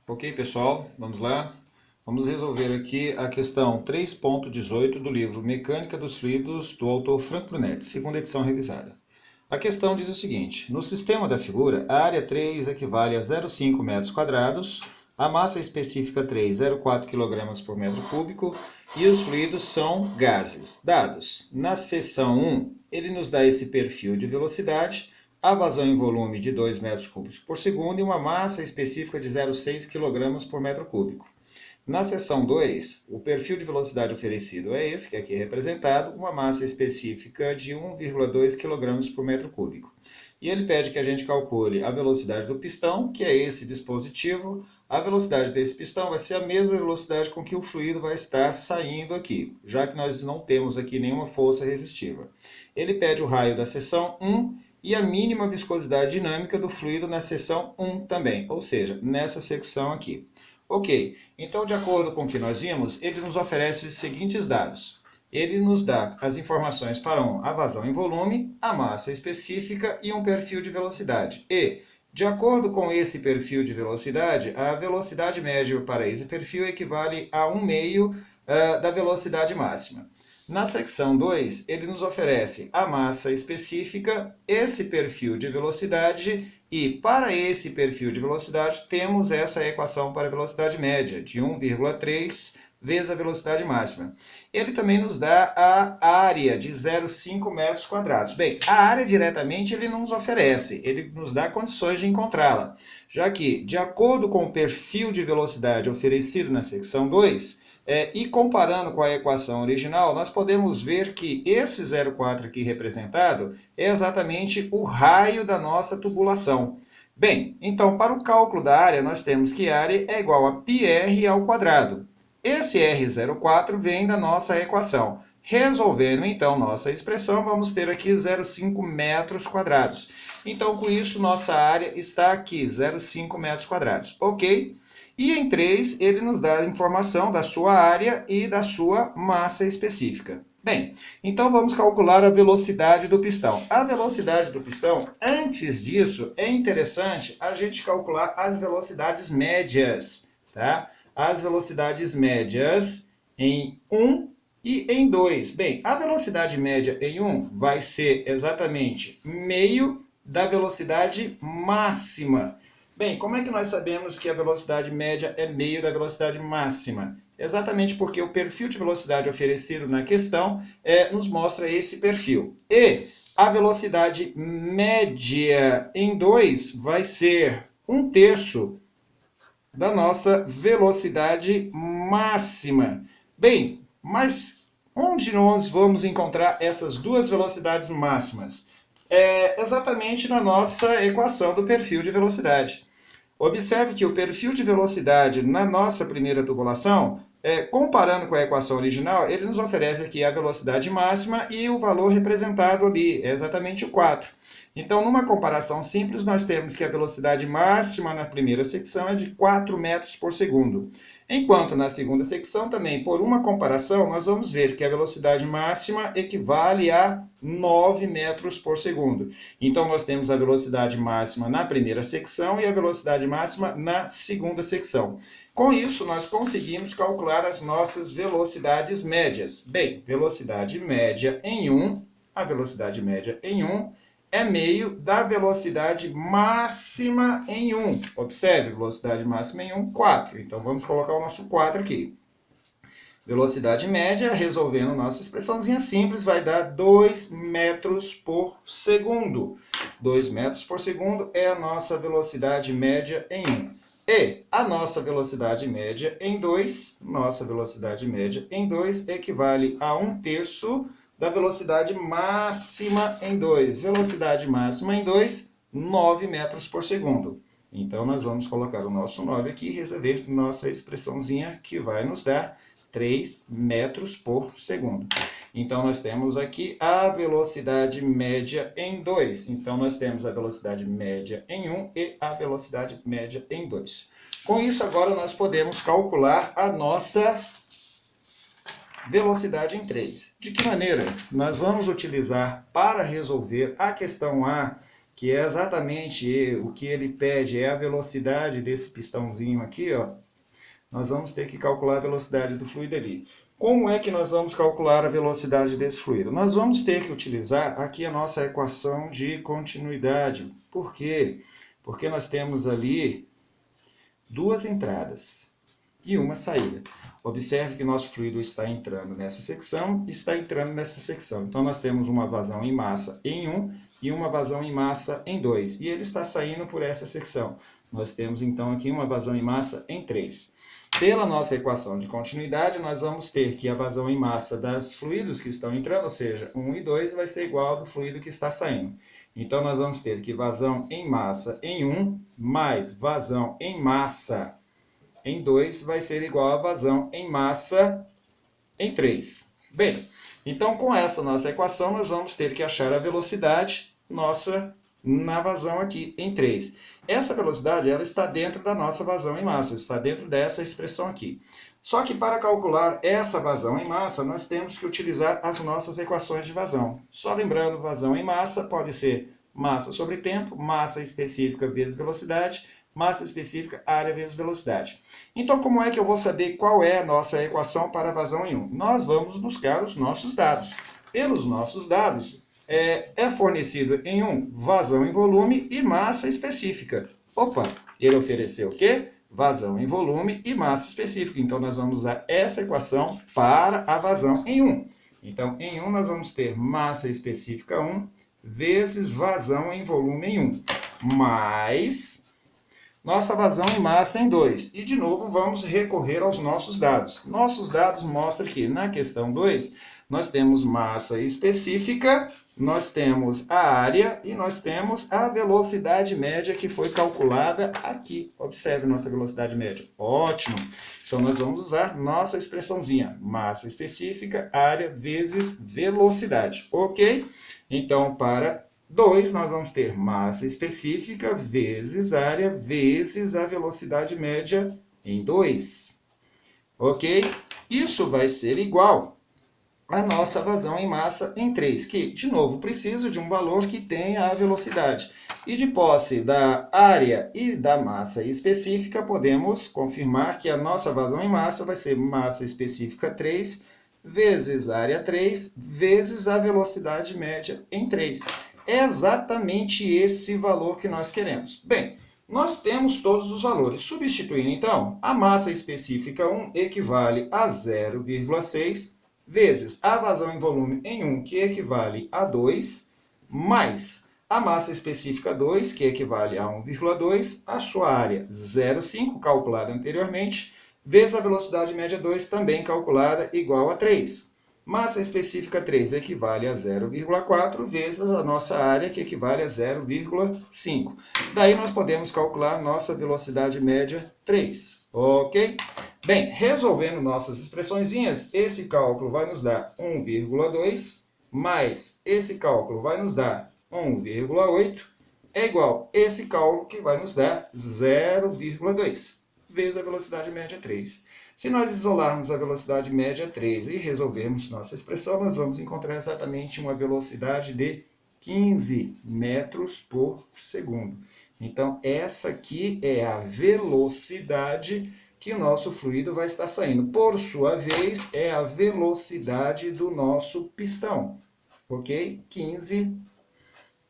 Ok, pessoal, vamos lá. Vamos resolver aqui a questão 3.18 do livro Mecânica dos Fluidos, do autor Frank Brunetti, segunda edição revisada. A questão diz o seguinte: no sistema da figura, a área 3 equivale a 0,5 metros quadrados, a massa específica 3, 0,4 kg por metro cúbico, e os fluidos são gases. Dados. Na seção 1, ele nos dá esse perfil de velocidade, a vazão em volume de 2 metros cúbicos por segundo e uma massa específica de 0,6 kg por metro cúbico. Na seção 2, o perfil de velocidade oferecido é esse, que é aqui representado, uma massa específica de 1,2 kg por metro cúbico. E ele pede que a gente calcule a velocidade do pistão, que é esse dispositivo. A velocidade desse pistão vai ser a mesma velocidade com que o fluido vai estar saindo aqui, já que nós não temos aqui nenhuma força resistiva. Ele pede o raio da seção 1 e a mínima viscosidade dinâmica do fluido na seção 1 também, ou seja, nessa secção aqui. Ok, então de acordo com o que nós vimos, ele nos oferece os seguintes dados. Ele nos dá as informações para a vazão em volume, a massa específica e um perfil de velocidade. E, de acordo com esse perfil de velocidade, a velocidade média para esse perfil equivale a 1/2 da velocidade máxima. Na secção 2, ele nos oferece a massa específica, esse perfil de velocidade e, para esse perfil de velocidade, temos essa equação para a velocidade média, de 1,3 vezes a velocidade máxima. Ele também nos dá a área de 0,5 metros quadrados. Bem, a área diretamente ele não nos oferece, ele nos dá condições de encontrá-la, já que, de acordo com o perfil de velocidade oferecido na secção 2, e comparando com a equação original, nós podemos ver que esse 0,4 aqui representado é exatamente o raio da nossa tubulação. Bem, então para o cálculo da área, nós temos que a área é igual a πr ao quadrado. Esse R04 vem da nossa equação. Resolvendo então nossa expressão, vamos ter aqui 0,5 metros quadrados. Então com isso nossa área está aqui, 0,5 metros quadrados. Ok? E em 3, ele nos dá a informação da sua área e da sua massa específica. Bem, então vamos calcular a velocidade do pistão. A velocidade do pistão, antes disso, é interessante a gente calcular as velocidades médias, tá? As velocidades médias em 1 e em 2. Bem, a velocidade média em 1 vai ser exatamente meio da velocidade máxima. Bem, como é que nós sabemos que a velocidade média é meio da velocidade máxima? Exatamente porque o perfil de velocidade oferecido na questão nos mostra esse perfil. E a velocidade média em 2 vai ser 1/3 da nossa velocidade máxima. Bem, mas onde nós vamos encontrar essas duas velocidades máximas? Exatamente na nossa equação do perfil de velocidade. Observe que o perfil de velocidade na nossa primeira tubulação, comparando com a equação original, ele nos oferece aqui a velocidade máxima e o valor representado ali, é exatamente o 4. Então, numa comparação simples, nós temos que a velocidade máxima na primeira secção é de 4 metros por segundo. Enquanto na segunda secção, também por uma comparação, nós vamos ver que a velocidade máxima equivale a 9 metros por segundo. Então, nós temos a velocidade máxima na primeira secção e a velocidade máxima na segunda secção. Com isso, nós conseguimos calcular as nossas velocidades médias. Bem, velocidade média em 1, a velocidade média em 1 é meio da velocidade máxima em 1. Observe, velocidade máxima em 1, 4. Então, vamos colocar o nosso 4 aqui. Velocidade média, resolvendo nossa expressãozinha simples, vai dar 2 metros por segundo. 2 metros por segundo é a nossa velocidade média em 1. E a nossa velocidade média em 2, equivale a 1/3 da velocidade máxima em 2. Velocidade máxima em 2, 9 metros por segundo. Então, nós vamos colocar o nosso 9 aqui e resolver nossa expressãozinha que vai nos dar 3 metros por segundo. Então, nós temos aqui a velocidade média em 2. Então, nós temos a velocidade média em 1 e a velocidade média em 2. Com isso, agora nós podemos calcular a nossa velocidade em 3. De que maneira? Nós vamos utilizar para resolver a questão A que é exatamente o que ele pede, é a velocidade desse pistãozinho aqui, ó, nós vamos ter que calcular a velocidade do fluido ali. Como é que nós vamos calcular a velocidade desse fluido? Nós vamos ter que utilizar aqui a nossa equação de continuidade. Por quê? Porque nós temos ali duas entradas e uma saída. Observe que nosso fluido está entrando nessa secção e está entrando nessa secção. Então, nós temos uma vazão em massa em 1 e uma vazão em massa em 2. E ele está saindo por essa secção. Nós temos, então, aqui uma vazão em massa em 3. Pela nossa equação de continuidade, nós vamos ter que a vazão em massa dos fluidos que estão entrando, ou seja, 1 e 2, vai ser igual ao do fluido que está saindo. Então, nós vamos ter que vazão em massa em 1 mais vazão em massa em 2 vai ser igual a vazão em massa em 3. Bem, então com essa nossa equação nós vamos ter que achar a velocidade nossa na vazão aqui em 3. Essa velocidade ela está dentro da nossa vazão em massa, está dentro dessa expressão aqui. Só que para calcular essa vazão em massa, nós temos que utilizar as nossas equações de vazão. Só lembrando, vazão em massa pode ser massa sobre tempo, massa específica vezes velocidade, massa específica, área vezes velocidade. Então, como é que eu vou saber qual é a nossa equação para a vazão em 1? Nós vamos buscar os nossos dados. Pelos nossos dados, é fornecido em 1 vazão em volume e massa específica. Opa, ele ofereceu o quê? Vazão em volume e massa específica. Então, nós vamos usar essa equação para a vazão em 1. Então, em 1 nós vamos ter massa específica 1 vezes vazão em volume em 1, mais nossa vazão em massa em 2. E, de novo, vamos recorrer aos nossos dados. Nossos dados mostram que, na questão 2, nós temos massa específica, nós temos a área e nós temos a velocidade média que foi calculada aqui. Observe nossa velocidade média. Ótimo! Então, nós vamos usar nossa expressãozinha. Massa específica, área vezes velocidade. Ok? Então, para 2, nós vamos ter massa específica vezes área vezes a velocidade média em 2. Ok? Isso vai ser igual à nossa vazão em massa em 3, que, de novo, preciso de um valor que tenha a velocidade. E de posse da área e da massa específica, podemos confirmar que a nossa vazão em massa vai ser massa específica 3 vezes área 3 vezes a velocidade média em 3. É exatamente esse valor que nós queremos. Bem, nós temos todos os valores. Substituindo, então, a massa específica 1 equivale a 0,6 vezes a vazão em volume em 1, que equivale a 2, mais a massa específica 2, que equivale a 1,2, a sua área 0,5, calculada anteriormente, vezes a velocidade média 2, também calculada, igual a 3. Massa específica 3 equivale a 0,4 vezes a nossa área, que equivale a 0,5. Daí nós podemos calcular nossa velocidade média 3. Ok? Bem, resolvendo nossas expressõezinhas, esse cálculo vai nos dar 1,2, mais esse cálculo vai nos dar 1,8, é igual a esse cálculo que vai nos dar 0,2. Vezes a velocidade média 3. Se nós isolarmos a velocidade média 3 e resolvermos nossa expressão, nós vamos encontrar exatamente uma velocidade de 15 metros por segundo. Então, essa aqui é a velocidade que o nosso fluido vai estar saindo. Por sua vez, é a velocidade do nosso pistão. Ok? 15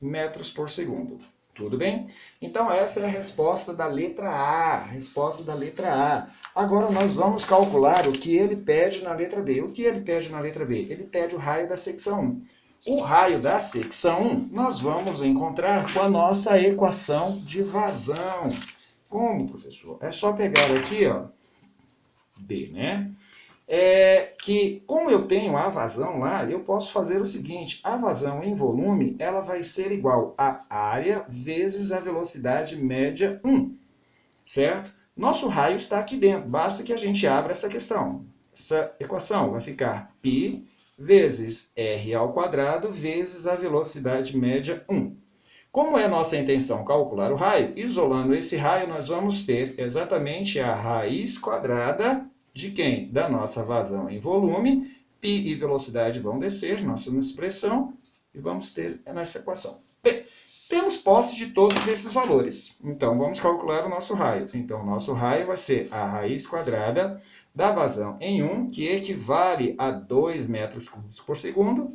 metros por segundo. Tudo bem? Então, essa é a resposta da letra A. Resposta da letra A. Agora, nós vamos calcular o que ele pede na letra B. O que ele pede na letra B? Ele pede o raio da secção 1. O raio da secção 1, nós vamos encontrar com a nossa equação de vazão. Como, professor? É só pegar aqui, ó, B, né? Que, como eu tenho a vazão lá, eu posso fazer o seguinte, a vazão em volume, ela vai ser igual a área vezes a velocidade média 1, certo? Nosso raio está aqui dentro, basta que a gente abra essa questão. Essa equação vai ficar π vezes r ao quadrado vezes a velocidade média 1. Como é nossa intenção calcular o raio, isolando esse raio, nós vamos ter exatamente a raiz quadrada de quem? Da nossa vazão em volume, π e velocidade vão descer, nossa expressão, e vamos ter a nossa equação. Bem, Temos posse de todos esses valores. Então, vamos calcular o nosso raio. Então, o nosso raio vai ser a raiz quadrada da vazão em 1, que equivale a 2 metros cúbicos por segundo,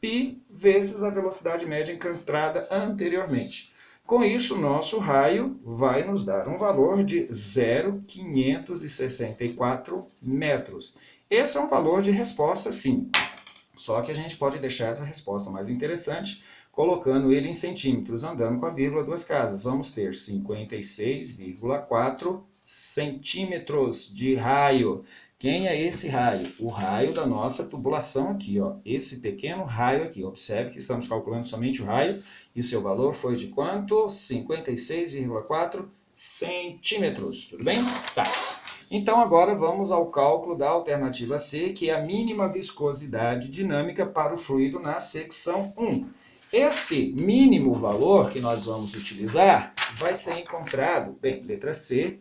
π vezes a velocidade média encontrada anteriormente. Com isso, nosso raio vai nos dar um valor de 0,564 metros. Esse é um valor de resposta, sim. Só que a gente pode deixar essa resposta mais interessante colocando ele em centímetros, andando com a vírgula duas casas. Vamos ter 56,4 centímetros de raio. Quem é esse raio? O raio da nossa tubulação aqui, ó. Esse pequeno raio aqui. Observe que estamos calculando somente o raio e o seu valor foi de quanto? 56,4 centímetros. Tudo bem? Tá. Então agora vamos ao cálculo da alternativa C, que é a mínima viscosidade dinâmica para o fluido na secção 1. Esse mínimo valor que nós vamos utilizar vai ser encontrado, bem, letra C,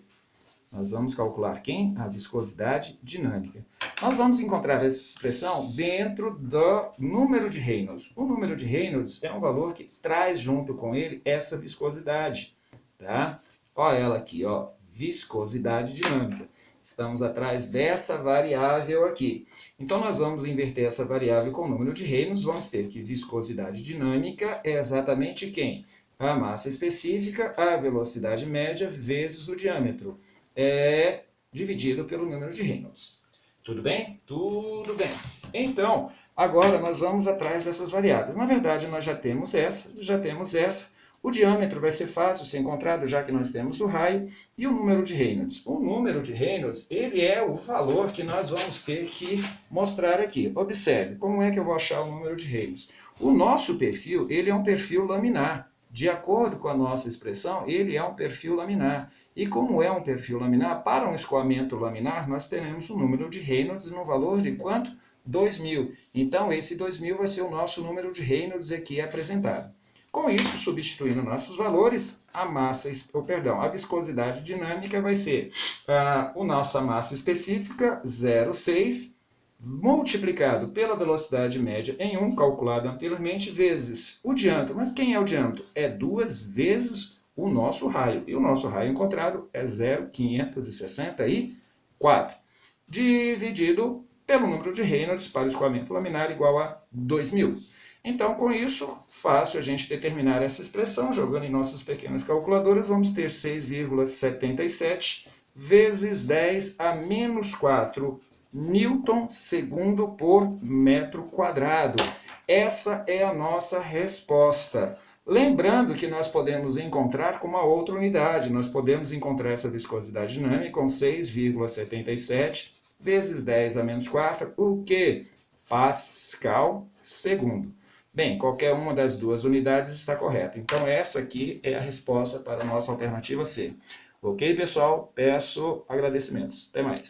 nós vamos calcular quem? A viscosidade dinâmica. Nós vamos encontrar essa expressão dentro do número de Reynolds. O número de Reynolds é um valor que traz junto com ele essa viscosidade, tá? Olha ela aqui, ó, viscosidade dinâmica. Estamos atrás dessa variável aqui. Então, nós vamos inverter essa variável com o número de Reynolds. Vamos ter que viscosidade dinâmica é exatamente quem? A massa específica, a velocidade média, vezes o diâmetro. É dividido pelo número de Reynolds. Tudo bem? Tudo bem. Então, agora nós vamos atrás dessas variáveis. Na verdade, nós já temos essa. O diâmetro vai ser fácil de ser encontrado, já que nós temos o raio, e o número de Reynolds. O número de Reynolds, ele é o valor que nós vamos ter que mostrar aqui. Observe, como é que eu vou achar o número de Reynolds? O nosso perfil, ele é um perfil laminar. De acordo com a nossa expressão, ele é um perfil laminar. E como é um perfil laminar, para um escoamento laminar, nós teremos um número de Reynolds no valor de quanto? 2.000. Então, esse 2.000 vai ser o nosso número de Reynolds aqui apresentado. Com isso, substituindo nossos valores, a viscosidade dinâmica vai ser a nossa massa específica, 0,6, multiplicado pela velocidade média em 1, calculado anteriormente, vezes o diâmetro. Mas quem é o diâmetro? É 2 vezes o nosso raio. E o nosso raio encontrado é 0,564, dividido pelo número de Reynolds para o escoamento laminar igual a 2.000. Então, com isso, fácil a gente determinar essa expressão, jogando em nossas pequenas calculadoras, vamos ter 6,77 vezes 10 a menos 4 Newton segundo por metro quadrado. Essa é a nossa resposta. Lembrando que nós podemos encontrar com uma outra unidade, nós podemos encontrar essa viscosidade dinâmica com 6,77 vezes 10 a menos 4, o que? Pascal segundo. Bem, qualquer uma das duas unidades está correta. Então, essa aqui é a resposta para a nossa alternativa C. Ok, pessoal? Peço agradecimentos. Até mais.